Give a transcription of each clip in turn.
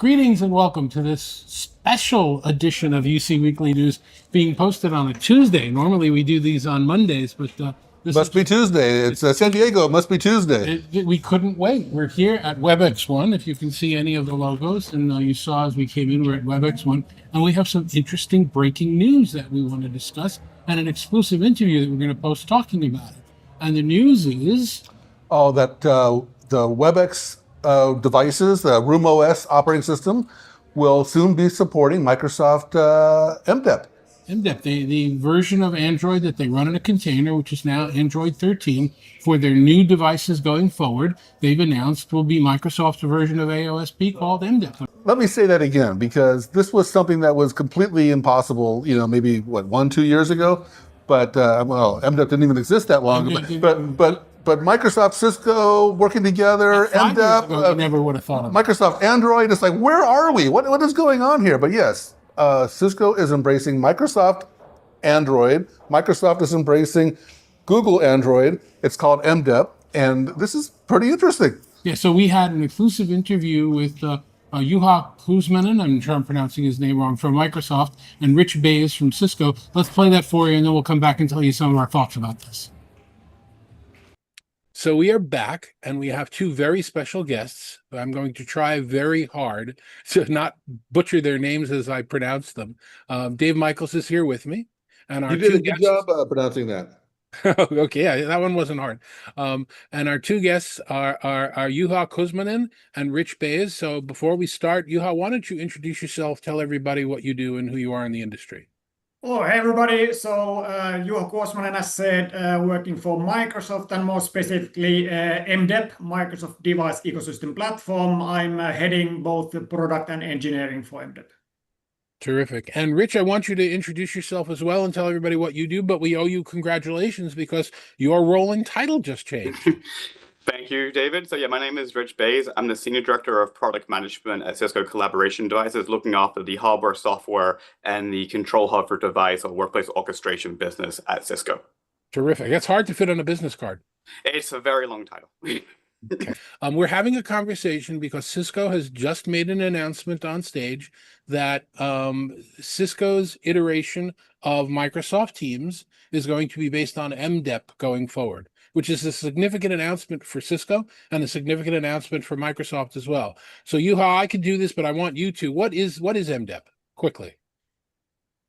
Greetings and welcome to this special edition of UC Weekly News being posted on a Tuesday. Normally we do these on Mondays, but this must be Tuesday. It's San Diego. It must be Tuesday. We couldn't wait. We're here at WebexOne. If you can see any of the logos, and you saw as we came in, we're at WebexOne, and we have some interesting breaking news that we want to discuss and an exclusive interview that we're going to post talking about it. And the news is... that the Webex devices, the Room OS operating system, will soon be supporting Microsoft MDEP. MDEP, the version of Android that they run in a container, which is now Android 13, for their new devices going forward, they've announced will be Microsoft's version of AOSP called MDEP. Let me say that again, because this was something that was completely impossible, maybe, 1-2 years ago? But, MDEP didn't even exist that long, but Microsoft, Cisco working together, MDEP. You never would have thought of Microsoft Android. It's like, where are we? What is going on here? But yes, Cisco is embracing Microsoft Android. Microsoft is embracing Google Android. It's called MDEP, and this is pretty interesting. Yeah, so we had an exclusive interview with Juha Kuosmanen, I'm sure I'm pronouncing his name wrong, from Microsoft, and Rich Bays from Cisco. Let's play that for you, and then we'll come back and tell you some of our thoughts about this. So we are back, and we have two very special guests. I'm going to try very hard to not butcher their names as I pronounce them. Dave Michels is here with me. And our you did a good job pronouncing that. Okay, yeah, that one wasn't hard. And our two guests are Juha Kuosmanen and Rich Bays. So before we start, Juha, why don't you introduce yourself, tell everybody what you do and who you are in the industry. Hello, hey everybody. So Juha Kuosmanen, as said, working for Microsoft and more specifically MDEP, Microsoft Device Ecosystem Platform. I'm heading both the product and engineering for MDEP. Terrific. And Rich, I want you to introduce yourself as well and tell everybody what you do, but we owe you congratulations because your role and title just changed. Thank you, David. So yeah, my name is Rich Bays. I'm the Senior Director of Product Management at Cisco Collaboration Devices, looking after the hardware, software, and the control hub for device or workplace orchestration business at Cisco. Terrific. That's hard to fit on a business card. It's a very long title. Okay. We're having a conversation because Cisco has just made an announcement on stage that Cisco's iteration of Microsoft Teams is going to be based on MDEP going forward, which is a significant announcement for Cisco and a significant announcement for Microsoft as well. So Juha, I can do this, but I want you to. What is MDEP? Quickly.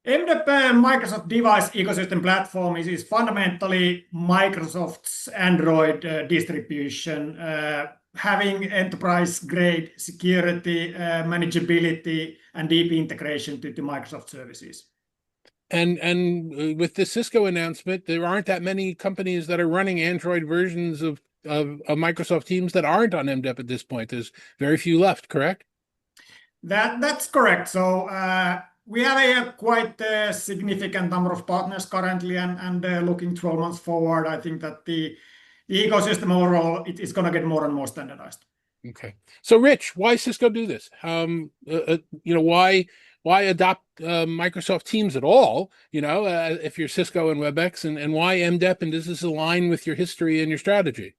MDEP, Microsoft Device Ecosystem Platform, is fundamentally Microsoft's Android distribution, having enterprise-grade security, manageability, and deep integration to Microsoft services. And with the Cisco announcement, there aren't that many companies that are running Android versions of Microsoft Teams that aren't on MDEP at this point. There's very few left, correct? That's correct. So we have a quite significant number of partners currently, and looking 12 months forward, I think that the ecosystem overall is going to get more and more standardized. Okay. So Rich, why Cisco do this? Why adopt Microsoft Teams at all, if you're Cisco and WebEx, and why MDEP, and does this align with your history and your strategy?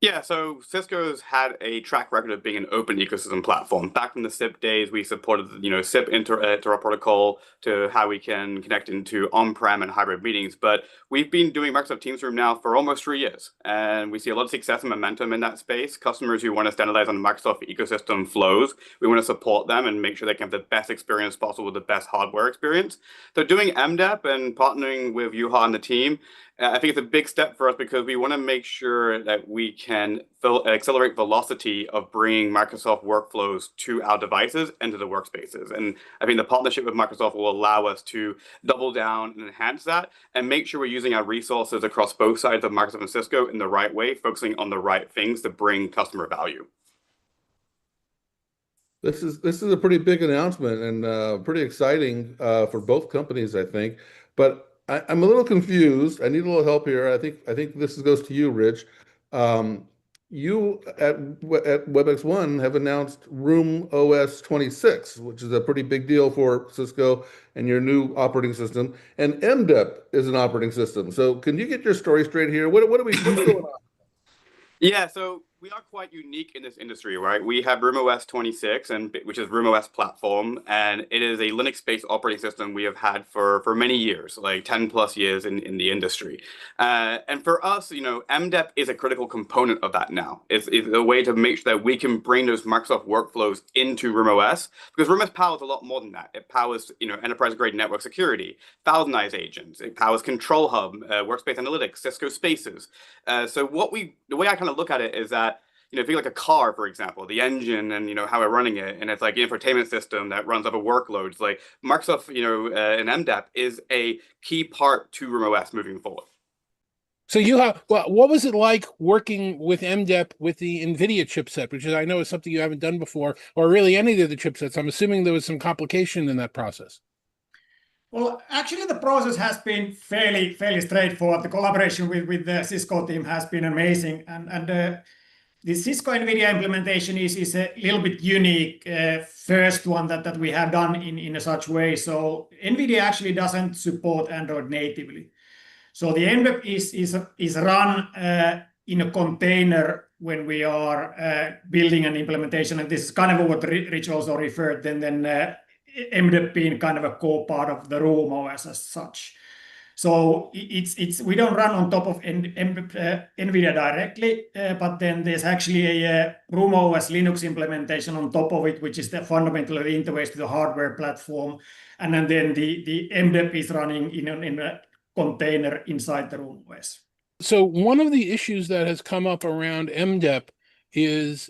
Yeah, so Cisco's had a track record of being an open ecosystem platform. Back in the SIP days, we supported, SIP inter protocol to how we can connect into on-prem and hybrid meetings. But we've been doing Microsoft Teams Room now for almost 3 years, and we see a lot of success and momentum in that space. Customers who want to standardize on Microsoft ecosystem flows, we want to support them and make sure they can have the best experience possible with the best hardware experience. So doing MDEP and partnering with Juha and the team, I think it's a big step for us because we want to make sure that we can accelerate velocity of bringing Microsoft workflows to our devices and to the workspaces. And I think the partnership with Microsoft will allow us to double down and enhance that and make sure we're using our resources across both sides of Microsoft and Cisco in the right way, focusing on the right things to bring customer value. This is a pretty big announcement and pretty exciting for both companies, I think. But I'm a little confused. I need a little help here. I think this goes to you, Rich. You at WebexOne have announced Room OS 26, which is a pretty big deal for Cisco and your new operating system. And MDEP is an operating system. So can you get your story straight here? What's going on? Yeah, so we are quite unique in this industry, right? We have RoomOS 26, which is RoomOS platform, and it is a Linux-based operating system we have had for many years, like 10 plus years in the industry. And for us, MDEP is a critical component of that now. It's a way to make sure that we can bring those Microsoft workflows into RoomOS, because RoomOS powers a lot more than that. It powers, enterprise-grade network security, ThousandEyes agents, it powers Control Hub, Workspace Analytics, Cisco Spaces. So the way I kind of look at it is that, if you like a car, for example, the engine and, how we're running it, and it's like an infotainment system that runs over workloads, like Microsoft, and MDEP is a key part to RoomOS moving forward. So Juha, what was it like working with MDEP with the NVIDIA chipset, which I know is something you haven't done before, or really any of the chipsets? I'm assuming there was some complication in that process. Well, actually, the process has been fairly straightforward. The collaboration with the Cisco team has been amazing, and the Cisco NVIDIA implementation is a little bit unique, first one that we have done in a such way. So NVIDIA actually doesn't support Android natively. So the MDEP is run in a container when we are building an implementation, and this is kind of what Rich also referred. Then MDEP being kind of a core part of the RoomOS as such. So we don't run on top of NVIDIA directly, but then there's actually a RoomOS Linux implementation on top of it, which is the fundamental interface to the hardware platform, and then the MDEP is running in a container inside the RoomOS. So one of the issues that has come up around MDEP is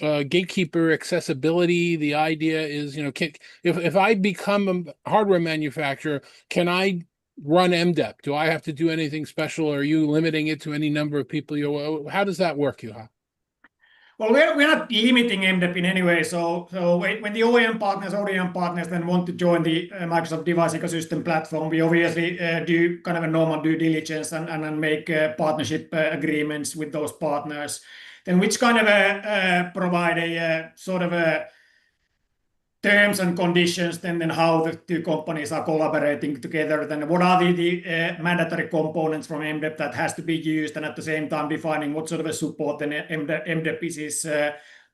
gatekeeper accessibility. The idea is, if I become a hardware manufacturer, can I run MDEP? Do I have to do anything special? Or are you limiting it to any number of people? How does that work, Juha? Well, we're not limiting MDEP in any way. So when the OEM partners then want to join the Microsoft device ecosystem platform, we obviously do kind of a normal due diligence and make partnership agreements with those partners, then which kind of provide a sort of a terms and conditions, then how the two companies are collaborating together, then what are the mandatory components from MDEP that has to be used, and at the same time defining what sort of a support then MDEP is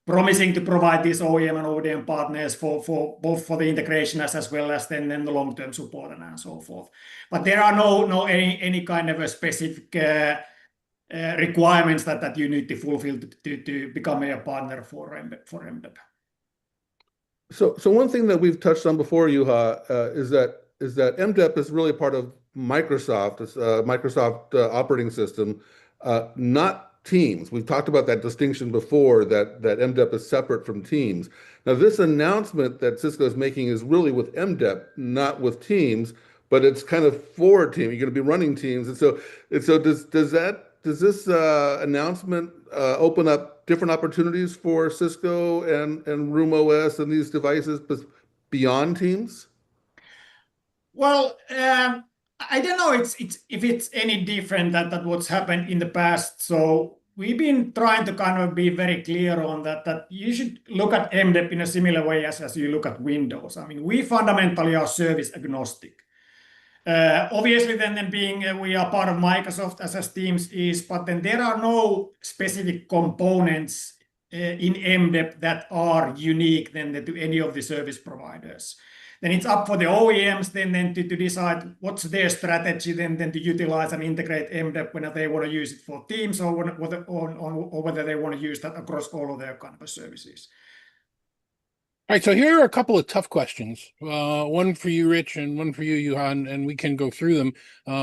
promising to provide these OEM and ODM partners for both for the integration as well as then the long-term support and so forth. But there are no any kind of a specific requirements that you need to fulfill to become a partner for MDEP. So one thing that we've touched on before, Juha, is that MDEP is really part of Microsoft. It's a Microsoft operating system, not Teams. We've talked about that distinction before, that MDEP is separate from Teams. Now, this announcement that Cisco is making is really with MDEP, not with Teams, but it's kind of for Teams. You're going to be running Teams, and so does this announcement open up different opportunities for Cisco and RoomOS and these devices beyond Teams? Well, I don't know if it's any different than what's happened in the past. So we've been trying to kind of be very clear on that you should look at MDEP in a similar way as you look at Windows. I mean, we fundamentally are service agnostic. Obviously, then being we are part of Microsoft as Teams is, but then there are no specific components in MDEP that are unique then to any of the service providers. Then it's up for the OEMs then to decide what's their strategy then to utilize and integrate MDEP when they want to use it for Teams or whether they want to use that across all of their kind of services. All right, so here are a couple of tough questions. One for you, Rich, and one for you, Juha, and we can go through them,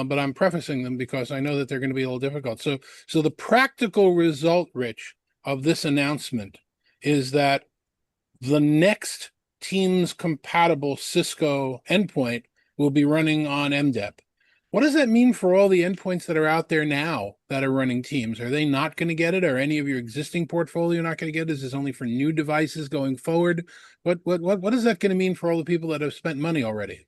but I'm prefacing them because I know that they're going to be a little difficult. So the practical result, Rich, of this announcement is that the next Teams compatible Cisco endpoint will be running on MDEP. What does that mean for all the endpoints that are out there now that are running Teams? Are they not going to get it? Are any of your existing portfolio not going to get it? Is this only for new devices going forward? What is that going to mean for all the people that have spent money already?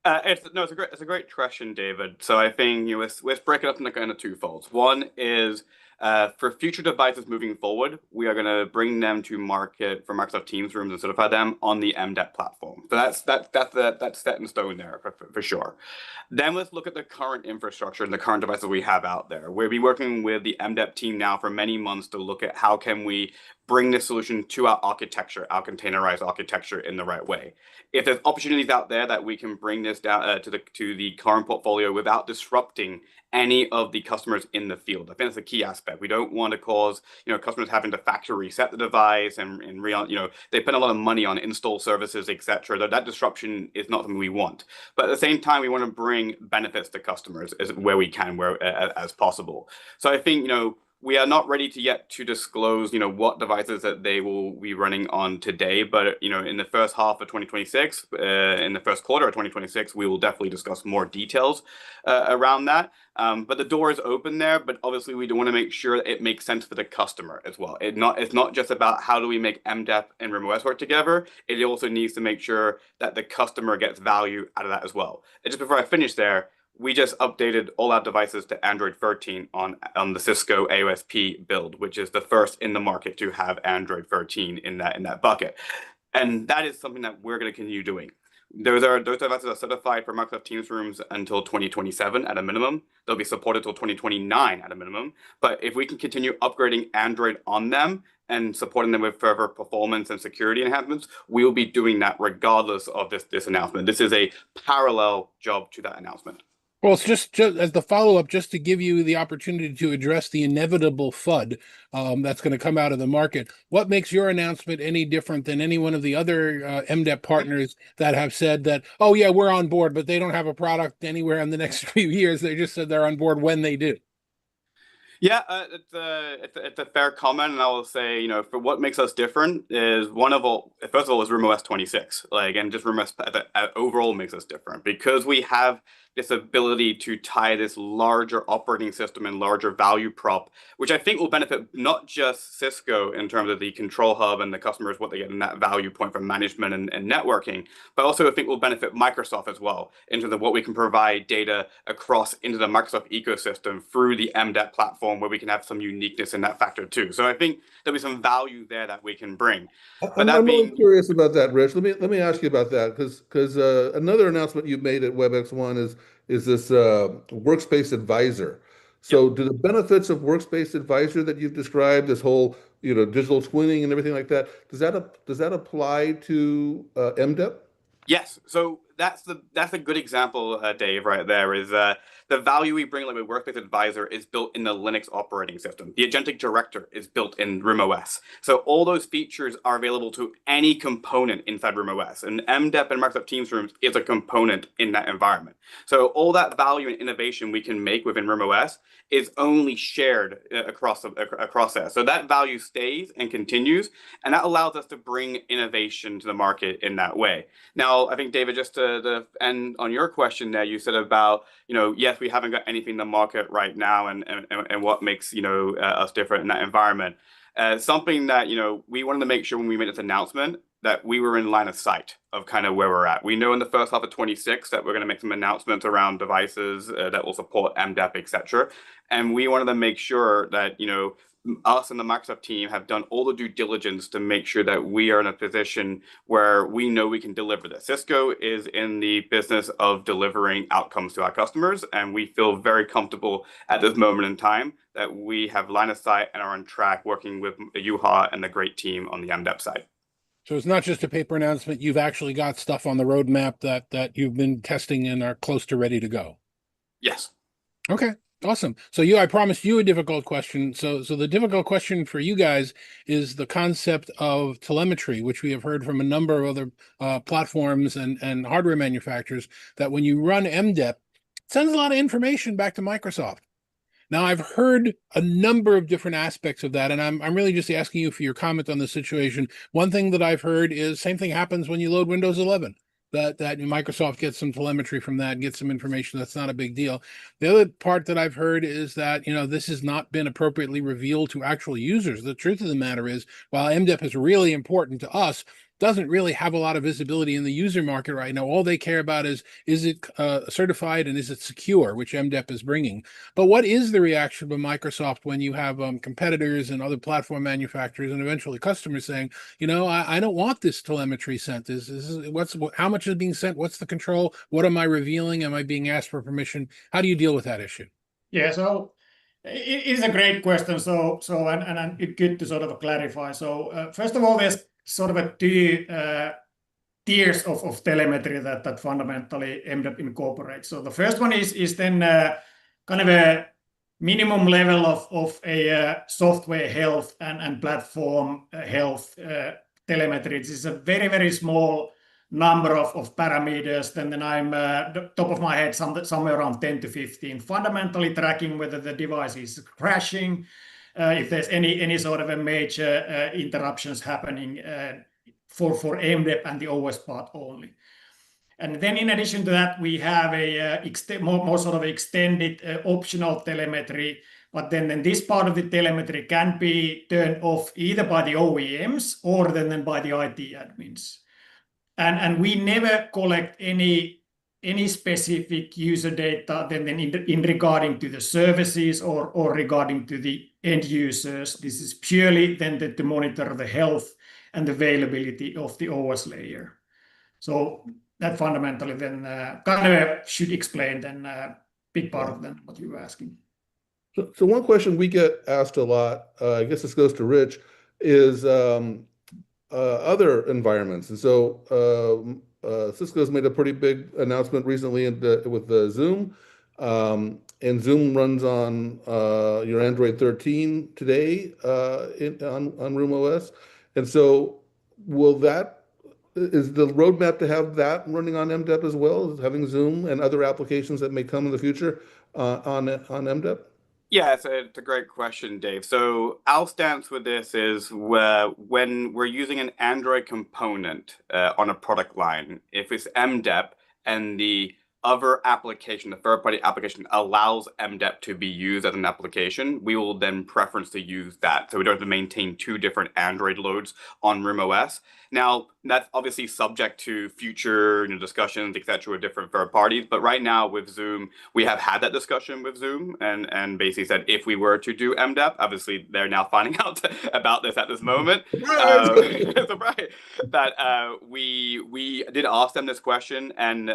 It's a great question, David. So I think let's break it up into kind of two folds. One is For future devices moving forward, we are going to bring them to market for Microsoft Teams rooms and certify them on the MDEP platform. So that's set in stone there for sure. Then let's look at the current infrastructure and the current devices we have out there. We'll be working with the MDEP team now for many months to look at how can we bring this solution to our architecture, our containerized architecture in the right way. If there's opportunities out there that we can bring this down to the current portfolio without disrupting any of the customers in the field. I think that's a key aspect. We don't want to cause, customers having to factory reset the device and they spend a lot of money on install services, etc. That disruption is not something we want. But at the same time, we want to bring benefits to customers where we can, as possible. So I think, we are not ready yet to disclose, what devices that they will be running on today. But, in the first half of 2026, in the first quarter of 2026, we will definitely discuss more details around that. But the door is open there. But obviously, we do want to make sure it makes sense for the customer as well. It's not just about how do we make MDEP and RimOS work together. It also needs to make sure that the customer gets value out of that as well. And just before I finish there, we just updated all our devices to Android 13 on the Cisco AOSP build, which is the first in the market to have Android 13 in that bucket. And that is something that we're going to continue doing. Those devices are certified for Microsoft Teams rooms until 2027 at a minimum. They'll be supported till 2029 at a minimum. But if we can continue upgrading Android on them and supporting them with further performance and security enhancements, we will be doing that regardless of this announcement. This is a parallel job to that announcement. Well, it's just as the follow-up, just to give you the opportunity to address the inevitable FUD that's going to come out of the market. What makes your announcement any different than any one of the other MDEP partners that have said that, oh, yeah, we're on board, but they don't have a product anywhere in the next few years? They just said they're on board when they do. Yeah, it's a fair comment, and I will say, for what makes us different is first of all, is RimOS 26. And just RimOS overall makes us different because we have this ability to tie this larger operating system and larger value prop, which I think will benefit not just Cisco in terms of the control hub and the customers, what they get in that value point from management and networking, but also I think will benefit Microsoft as well in terms of what we can provide data across into the Microsoft ecosystem through the MDEP platform, where we can have some uniqueness in that factor too. So I think there'll be some value there that we can bring. I'm really curious about that, Rich. Let me ask you about that because another announcement you made at WebexOne is this Workspace Advisor. So do the benefits of Workspace Advisor that you've described, this whole digital twinning and everything like that, does that apply to MDEP? Yes. So that's a good example, Dave, right there, is the value we bring with Workspace Advisor is built in the Linux operating system. The agentic director is built in RimOS. So all those features are available to any component inside RimOS. And MDEP and Microsoft Teams Rooms is a component in that environment. So all that value and innovation we can make within RimOS is only shared across there. So that value stays and continues, and that allows us to bring innovation to the market in that way. Now, I think, David, just to end on your question there, you said about, yes, we haven't got anything in the market right now, and what makes us different in that environment. Something that we wanted to make sure when we made this announcement that we were in line of sight of kind of where we're at. We know in the first half of 26 that we're going to make some announcements around devices that will support MDEP, etc. And we wanted to make sure that us and the Microsoft team have done all the due diligence to make sure that we are in a position where we know we can deliver this. Cisco is in the business of delivering outcomes to our customers, and we feel very comfortable at this moment in time that we have line of sight and are on track working with Juha and the great team on the MDEP side. So it's not just a paper announcement. You've actually got stuff on the roadmap that you've been testing and are close to ready to go. Yes. Okay. Awesome. So I promised you a difficult question. So the difficult question for you guys is the concept of telemetry, which we have heard from a number of other platforms and hardware manufacturers, that when you run MDEP, it sends a lot of information back to Microsoft. Now, I've heard a number of different aspects of that, and I'm really just asking you for your comment on the situation. One thing that I've heard is same thing happens when you load Windows 11. That Microsoft gets some telemetry from that, gets some information. That's not a big deal. The other part that I've heard is that, this has not been appropriately revealed to actual users. The truth of the matter is, while MDEP is really important to us, doesn't really have a lot of visibility in the user market right now. All they care about is it certified and is it secure, which MDEP is bringing. But what is the reaction of Microsoft when you have competitors and other platform manufacturers and eventually customers saying, I don't want this telemetry sent. How much is being sent? What's the control? What am I revealing? Am I being asked for permission? How do you deal with that issue? Yeah, so it is a great question. And it's good to sort of clarify. So first of all, there's sort of a two tiers of telemetry that fundamentally MDEP incorporates. So the first one is then kind of a minimum level of a software health and platform health telemetry. This is a very, very small number of parameters. Then I'm top of my head somewhere around 10 to 15, fundamentally tracking whether the device is crashing, if there's any sort of a major interruptions happening for MDEP and the OS part only. And then in addition to that, we have a more sort of extended optional telemetry. But then this part of the telemetry can be turned off either by the OEMs or then by the IT admins. And we never collect any specific user data then in regarding to the services or regarding to the end users. This is purely then to monitor the health and availability of the OS layer. So that fundamentally then kind of should explain then a big part of then what you were asking. So one question we get asked a lot, I guess this goes to Rich, is other environments. And so Cisco's made a pretty big announcement recently with the Zoom. And Zoom runs on your Android 13 today on Room OS. And so is the roadmap to have that running on MDEP as well, as having Zoom and other applications that may come in the future on MDEP? Yeah, it's a great question, Dave. So our stance with this is when we're using an Android component on a product line, if it's MDEP and the other application, the third-party application, allows MDEP to be used as an application, we will then preference to use that. So we don't have to maintain two different Android loads on Room OS. Now, that's obviously subject to future discussions, etc., with different third parties. But right now with Zoom, we have had that discussion with Zoom and basically said if we were to do MDEP, obviously they're now finding out about this at this moment. Surprise! That we did ask them this question, and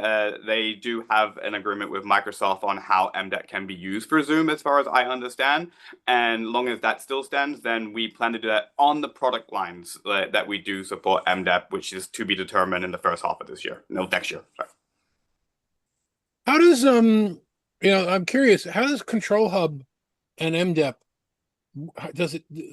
they do have an agreement with Microsoft on how MDEP can be used for Zoom, as far as I understand. And long as that still stands, then we plan to do that on the product lines that we do support MDEP, which is to be determined in the first half of this year. No, next year. Sorry. How does I'm curious, how does Control Hub and MDEP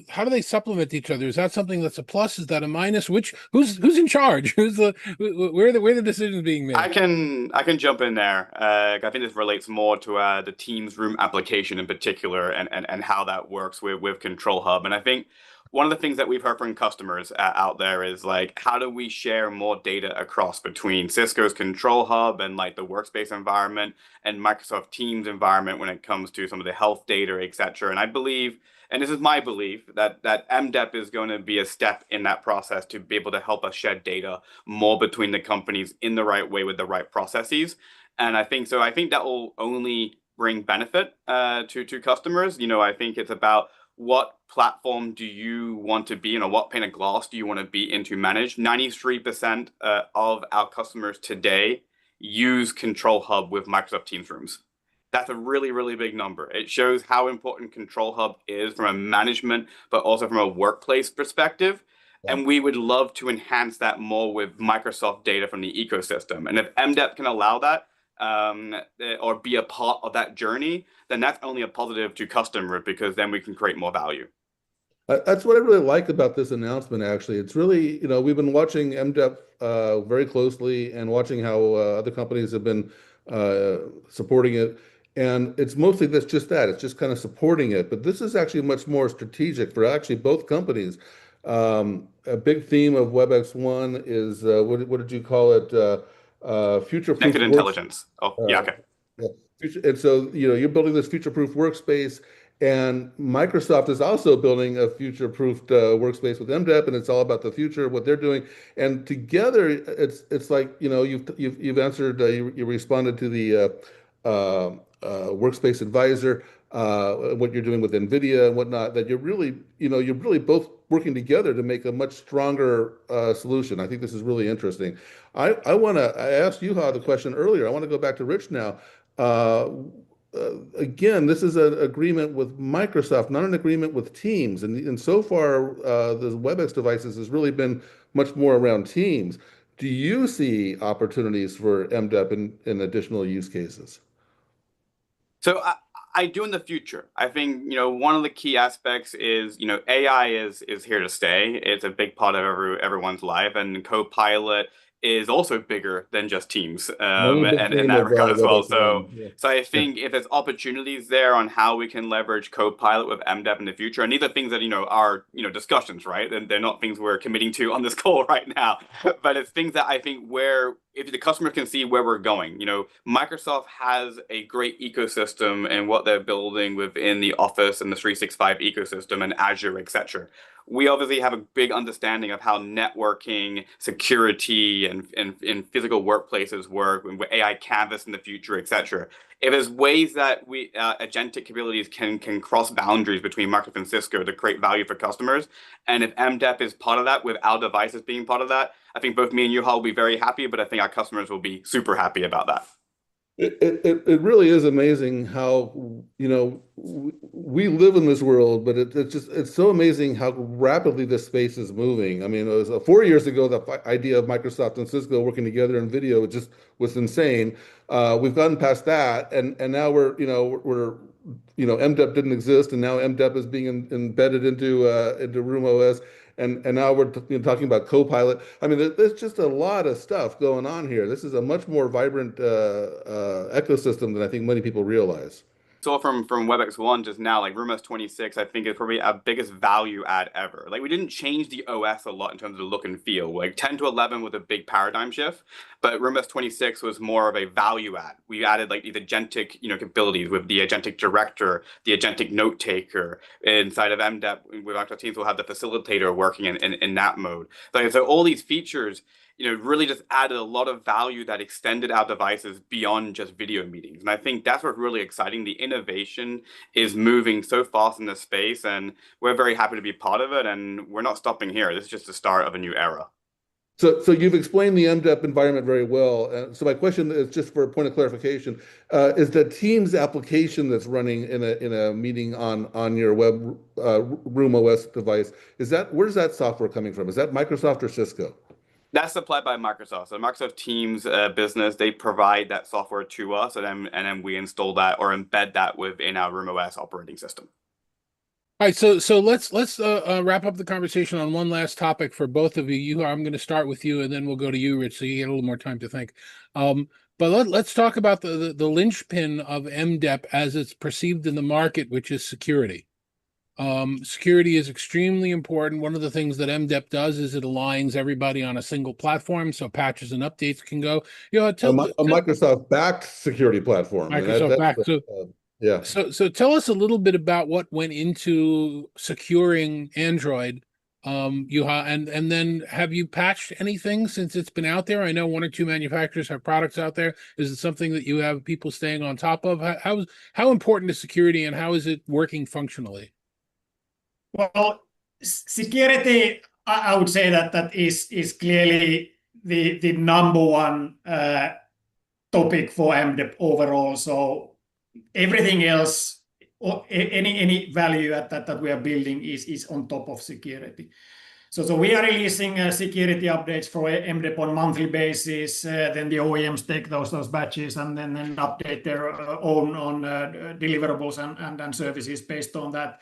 how do they supplement each other? Is that something that's a plus? Is that a minus? Who's in charge? Where are the decisions being made? I can jump in there. I think this relates more to the Teams Room application in particular and how that works with Control Hub. And I think one of the things that we've heard from customers out there is like, how do we share more data across between Cisco's Control Hub and like the workspace environment and Microsoft Teams environment when it comes to some of the health data, etc. And I believe, and this is my belief, that MDEP is going to be a step in that process to be able to help us share data more between the companies in the right way with the right processes. And I think that will only bring benefit to customers. I think it's about what platform do you want to be in, or what pane of glass do you want to be in to manage. 93% of our customers today use Control Hub with Microsoft Teams Rooms. That's a really, really big number. It shows how important Control Hub is from a management, but also from a workplace perspective. Yeah. And we would love to enhance that more with Microsoft data from the ecosystem. And if MDEP can allow that, or be a part of that journey, then that's only a positive to customers, because then we can create more value. That's what I really like about this announcement, actually. It's really, we've been watching MDEP very closely and watching how other companies have been supporting it. And it's mostly just that. It's just kind of supporting it. But this is actually much more strategic for actually both companies. A big theme of WebexOne is, what did you call it? Future-proof Connected intelligence. Oh, yeah, okay. Yeah. And so, you're building this future-proof workspace, And Microsoft is also building a future-proofed workspace with MDEP, and it's all about the future, what they're doing. And together, it's like, you know, you've answered, you responded to the workspace advisor, what you're doing with NVIDIA and whatnot, that you're really, you know, you're really both working together to make a much stronger solution. I think this is really interesting. I asked Juha the question earlier. I want to go back to Rich now. Again, this is an agreement with Microsoft, not an agreement with Teams. And so far, the WebEx devices has really been much more around Teams. Do you see opportunities for MDEP in additional use cases? So I do in the future. I think, you know, one of the key aspects is, you know, AI is here to stay. It's a big part of everyone's life, and Copilot is also bigger than just Teams, and in that regard as well. So I think if there's opportunities there on how we can leverage Copilot with MDEP in the future, and these are things that, you know, are, you know, discussions, right? And they're not things we're committing to on this call right now, but it's things that I think where if the customer can see where we're going. You know, Microsoft has a great ecosystem and what they're building within the Office and the 365 ecosystem and Azure, etc. We obviously have a big understanding of how networking, security, and physical workplaces work, and AI canvas in the future, etc. If there's ways that we agentic capabilities can cross boundaries between Microsoft and Cisco to create value for customers, and if MDEP is part of that, with our devices being part of that, I think both me and Juha will be very happy, but I think our customers will be super happy about that. It really is amazing how, you know, we live in this world, but it's so amazing how rapidly this space is moving. I mean, it was 4 years ago, the idea of Microsoft and Cisco working together in video just was insane. We've gotten past that, and now we're MDEP didn't exist, and now MDEP is being embedded into Room OS. And now we're talking about Copilot. I mean, there's just a lot of stuff going on here. This is a much more vibrant ecosystem than I think many people realize. So from WebexOne just now, like Room OS 26, I think is probably our biggest value add ever. Like, we didn't change the OS a lot in terms of the look and feel. Like 10 to 11 was a big paradigm shift, but Room OS 26 was more of a value add. We added like these agentic, you know, capabilities with the agentic director, the agentic note taker. Inside of MDEP, with Microsoft Teams, we'll have the facilitator working in that mode. Like, so all these features, you know, really just added a lot of value that extended our devices beyond just video meetings. And I think that's what's really exciting. The innovation is moving so fast in this space, and we're very happy to be part of it. And we're not stopping here. This is just the start of a new era. So you've explained the MDEP environment very well. So my question is, just for a point of clarification, is the Teams application that's running in a meeting on your Room OS device, where's that software coming from? Is that Microsoft or Cisco? That's supplied by Microsoft. So Microsoft Teams business, they provide that software to us, and then we install that or embed that within our Room OS operating system. All right, so let's wrap up the conversation on one last topic for both of you. I'm going to start with you, and then we'll go to you, Rich, so you get a little more time to think. But let's talk about the linchpin of MDEP as it's perceived in the market, which is security. Security is extremely important. One of the things that MDEP does is it aligns everybody on a single platform, so patches and updates can go. You know, a Microsoft-backed security platform. Microsoft-backed. Yeah. So tell us a little bit about what went into securing Android, Juha, and then have you patched anything since it's been out there? I know 1 or 2 manufacturers have products out there. Is it something that you have people staying on top of? How important is security, and how is it working functionally? Well, security, I would say that is clearly the number one topic for MDEP overall. So everything else, or any value that we are building is on top of security. So we are releasing security updates for MDEP on monthly basis. Then the OEMs take those batches and then update their own deliverables and services based on that.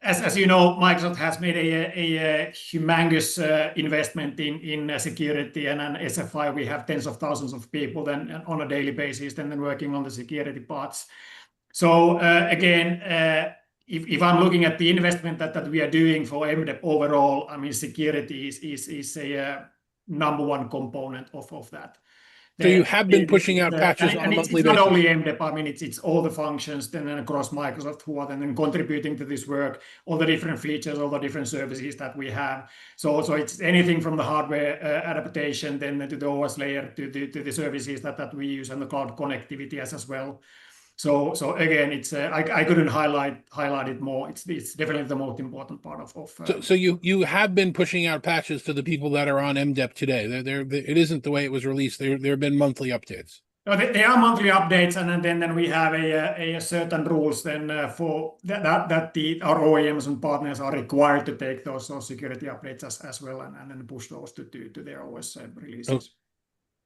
As you know, Microsoft has made a humongous investment in security, and an SFI, we have tens of thousands of people then on a daily basis then working on the security parts. So again, if I'm looking at the investment that we are doing for MDEP overall, I mean, security is a number one component of that. So you have been pushing out patches on a monthly it's not basis. only MDEP. I mean, it's all the functions then across Microsoft who are then contributing to this work, all the different features, all the different services that we have. So it's anything from the hardware adaptation then to the OS layer to the services that we use and the cloud connectivity as well. So again, it's I couldn't highlight it more. It's definitely the most important part of. So you have been pushing out patches to the people that are on MDEP today. It isn't the way it was released. There have been monthly updates. No, they are monthly updates, and then we have a certain rules then for that our OEMs and partners are required to take those security updates as well and then push those to their OS releases.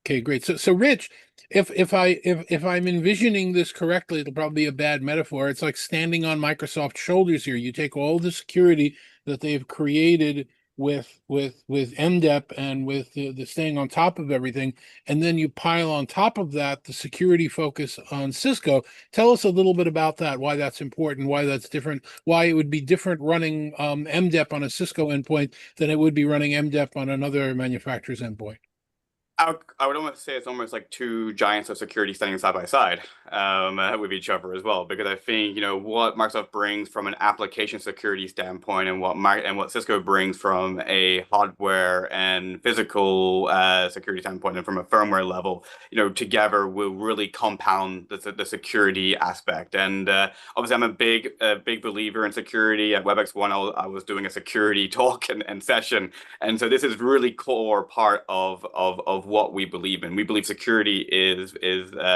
Okay, great. So Rich, if I'm envisioning this correctly, it'll probably be a bad metaphor. It's like standing on Microsoft's shoulders here. You take all the security that they've created with MDEP and with the staying on top of everything, and then you pile on top of that the security focus on Cisco. Tell us a little bit about that, why that's important, why that's different, why it would be different running MDEP on a Cisco endpoint than it would be running MDEP on another manufacturer's endpoint. I would almost say it's almost like two giants of security standing side by side with each other as well, because I think what Microsoft brings from an application security standpoint and what Cisco brings from a hardware and physical security standpoint and from a firmware level, together will really compound the security aspect. And obviously, I'm a big believer in security. At WebexOne, I was doing a security talk and session, and so this is really core part of what we believe in. We believe security is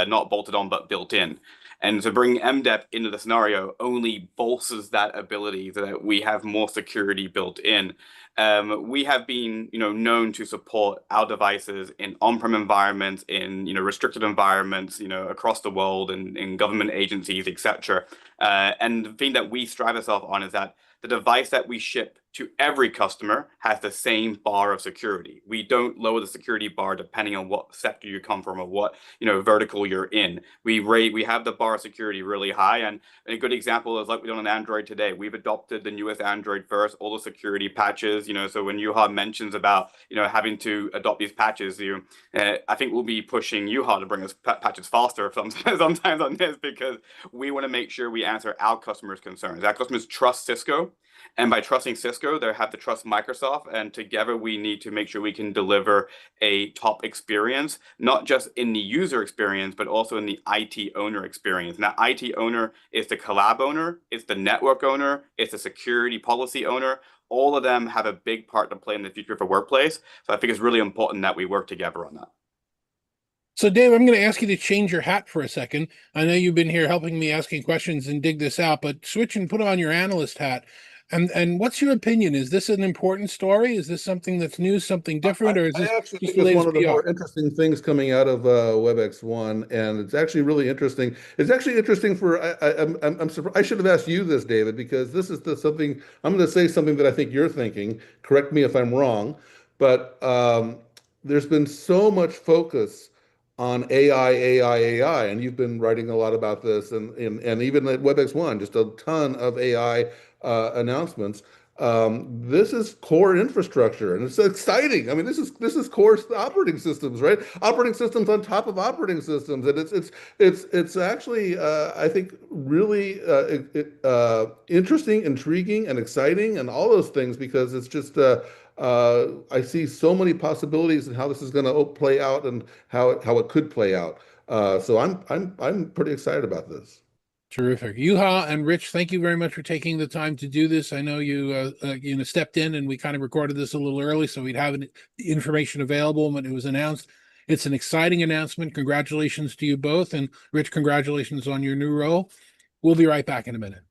not bolted on but built in. And so bringing MDEP into the scenario only bolsters that ability so that we have more security built in. We have been, known to support our devices in on-prem environments, in, restricted environments, across the world, and in government agencies, etc. And the thing that we strive ourselves on is that the device that we ship to every customer has the same bar of security. We don't lower the security bar depending on what sector you come from or what vertical you're in. We have the bar of security really high, and a good example is like we do on Android today. We've adopted the newest Android first, all the security patches. So when Juha mentions about having to adopt these patches, I think we'll be pushing Juha to bring us patches faster sometimes on this, because we want to make sure we answer our customers' concerns. Our customers trust Cisco. And by trusting Cisco, they have to trust Microsoft. And together, we need to make sure we can deliver a top experience, not just in the user experience, but also in the IT owner experience. Now, IT owner is the collab owner, it's the network owner, it's the security policy owner. All of them have a big part to play in the future of a workplace. So I think it's really important that we work together on that. So, Dave, I'm going to ask you to change your hat for a second. I know you've been here helping me asking questions and dig this out, but switch and put on your analyst hat. And what's your opinion? Is this an important story? Is this something that's new, something different, or is this I actually just think the it's one latest of the more PR? interesting things coming out of WebexOne, and it's actually really interesting. It's actually interesting for I'm surprised. I should have asked you this, David, because this is something I'm going to say something that I think you're thinking. Correct me if I'm wrong, but there's been so much focus on AI, and you've been writing a lot about this, and even at WebexOne, just a ton of AI announcements. This is core infrastructure, and it's exciting. I mean, this is core operating systems, right? Operating systems on top of operating systems, and it's actually I think really interesting, intriguing, and exciting, and all those things, because it's just I see so many possibilities in how this is going to play out and how it could play out. So I'm pretty excited about this. Terrific. Juha and Rich, thank you very much for taking the time to do this. I know you stepped in, and we kind of recorded this a little early, so we'd have the information available when it was announced. It's an exciting announcement. Congratulations to you both. And Rich, congratulations on your new role. We'll be right back in a minute.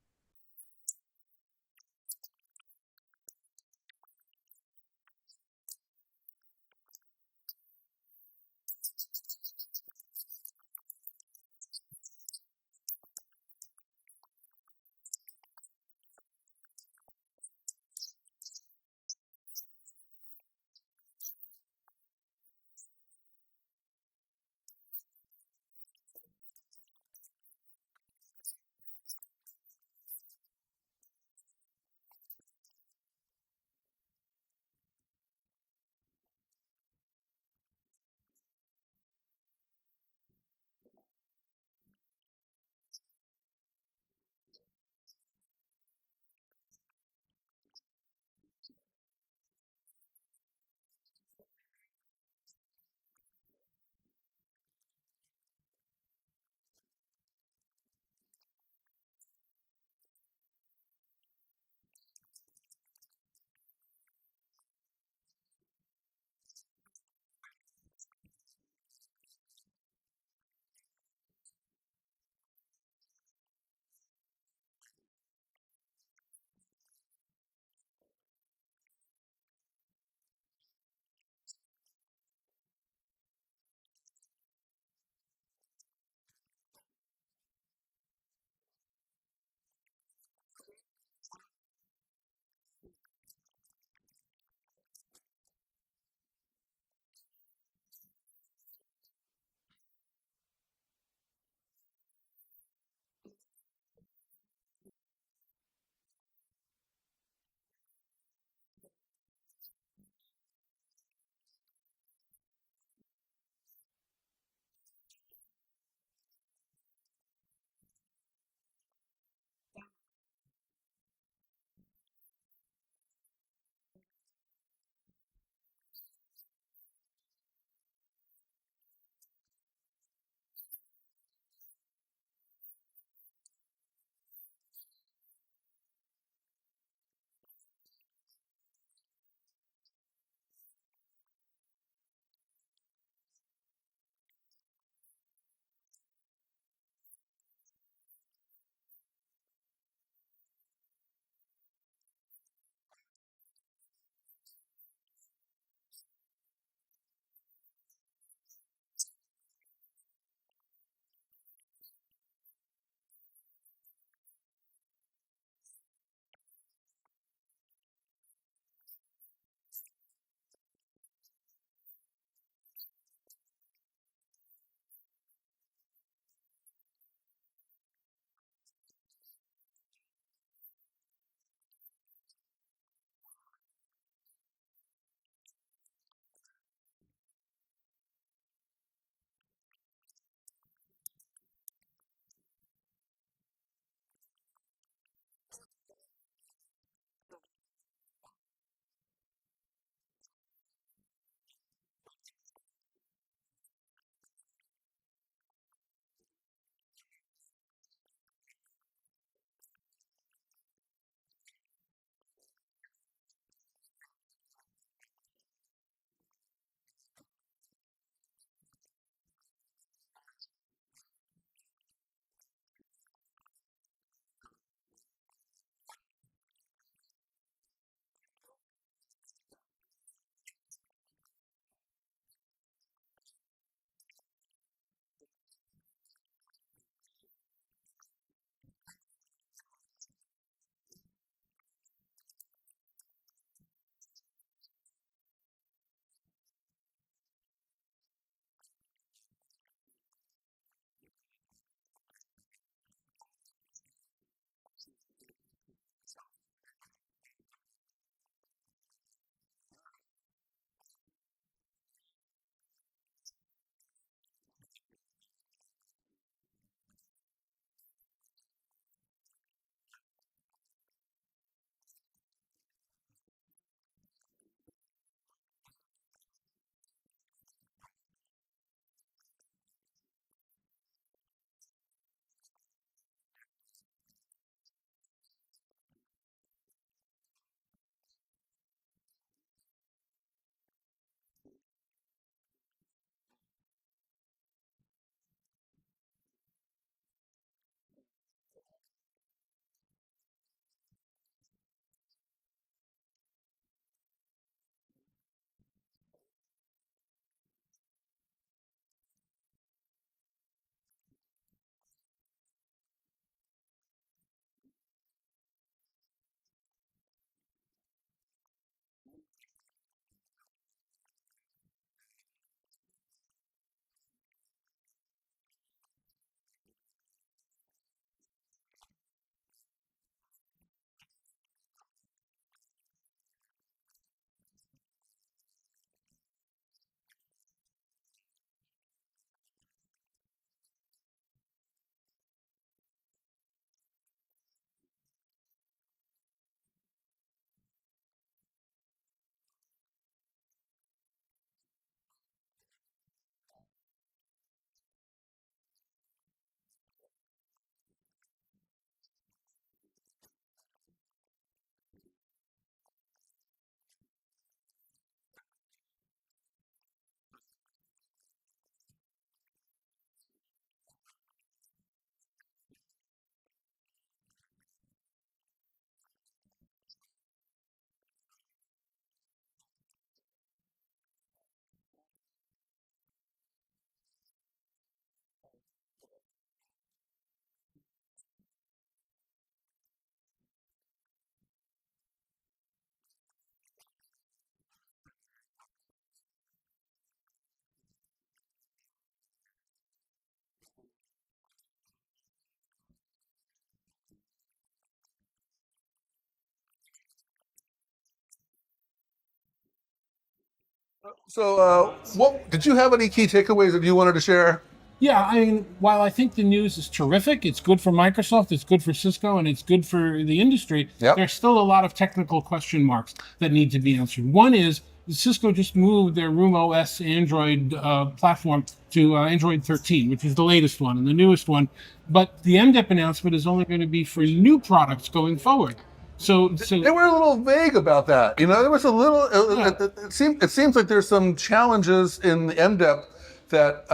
So, what did you have any key takeaways that you wanted to share? Yeah, I mean, while I think the news is terrific, it's good for Microsoft, it's good for Cisco, and it's good for the industry, Yep. there's still a lot of technical question marks that need to be answered. One is Cisco just moved their Room OS Android platform to Android 13, which is the latest one and the newest one. But the MDEP announcement is only going to be for new products going forward. So They were a little vague about that. You know, there was a little. It seems like there's some challenges in the MDEP that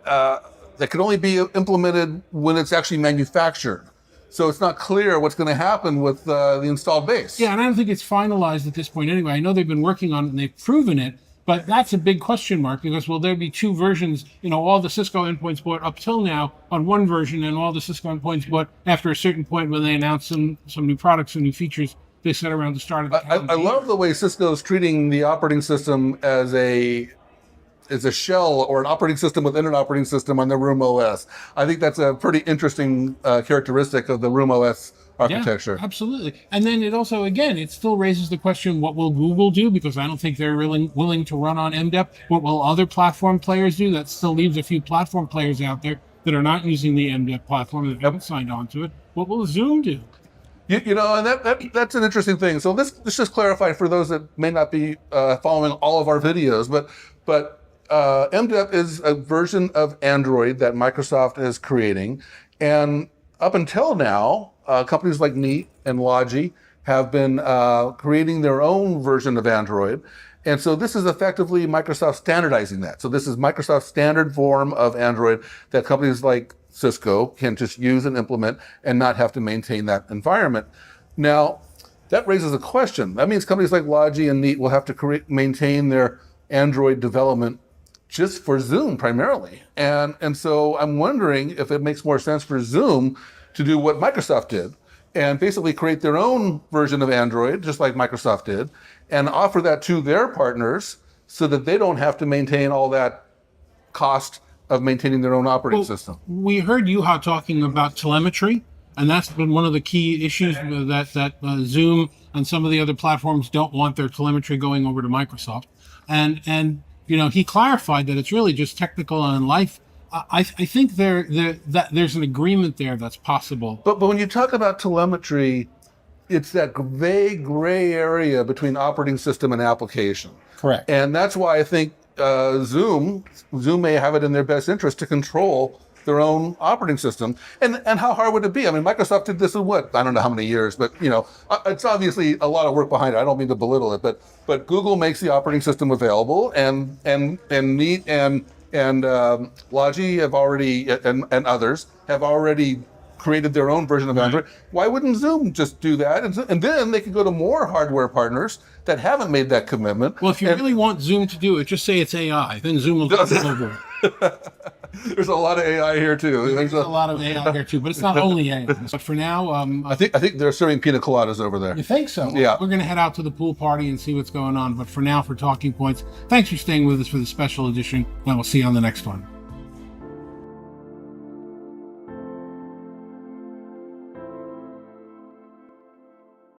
that could only be implemented when it's actually manufactured. So it's not clear what's going to happen with the installed base. Yeah, and I don't think it's finalized at this point anyway. I know they've been working on it and they've proven it, but that's a big question mark because will there be two versions, all the Cisco endpoints bought up till now on one version and all the Cisco endpoints bought after a certain point when they announce some new products and new features they set around the start of the I love the way Cisco is treating the operating system as a shell or an operating system within an operating system on the Room OS. I think that's a pretty interesting characteristic of the Room OS architecture. Yeah, absolutely. And then it also, again, it still raises the question, what will Google do? Because I don't think they're really willing to run on MDEP. What will other platform players do? That still leaves a few platform players out there that are not using the MDEP platform, that haven't signed on to it. What will Zoom do? And that's an interesting thing. So this just clarify for those that may not be following all of our videos, but MDEP is a version of Android that Microsoft is creating. And up until now, companies like Neat and Logi have been creating their own version of Android. And so this is effectively Microsoft standardizing that. So this is Microsoft's standard form of Android that companies like Cisco can just use and implement and not have to maintain that environment. Now, that raises a question. That means companies like Logi and Neat will have to maintain their Android development just for Zoom primarily. And so I'm wondering if it makes more sense for Zoom to do what Microsoft did and basically create their own version of Android, just like Microsoft did, and offer that to their partners so that they don't have to maintain all that cost of maintaining their own operating system. We heard Juha talking about telemetry, and that's been one of the key issues that Zoom and some of the other platforms don't want their telemetry going over to Microsoft. And he clarified that it's really just technical and life. I think that there's an agreement there that's possible. But when you talk about telemetry, it's that vague gray area between operating system and application. Correct. And that's why I think Zoom may have it in their best interest to control their own operating system. And how hard would it be? I mean, Microsoft did this in I don't know how many years, but it's obviously a lot of work behind it. I don't mean to belittle it, but Google makes the operating system available, and Neat and Logi have already and others have already created their own version of Android. Why wouldn't Zoom just do that? And then they could go to more hardware partners that haven't made that commitment. Well, if you really want Zoom to do it, just say it's AI. Then Zoom will take over. There's a lot of AI here too. There's a lot of AI here too, but it's not only AI. But for now, I think they're serving pina coladas over there. You think so? Yeah. We're going to head out to the pool party and see what's going on. But for now, for Talking Points, thanks for staying with us for the special edition, and we'll see you on the next one.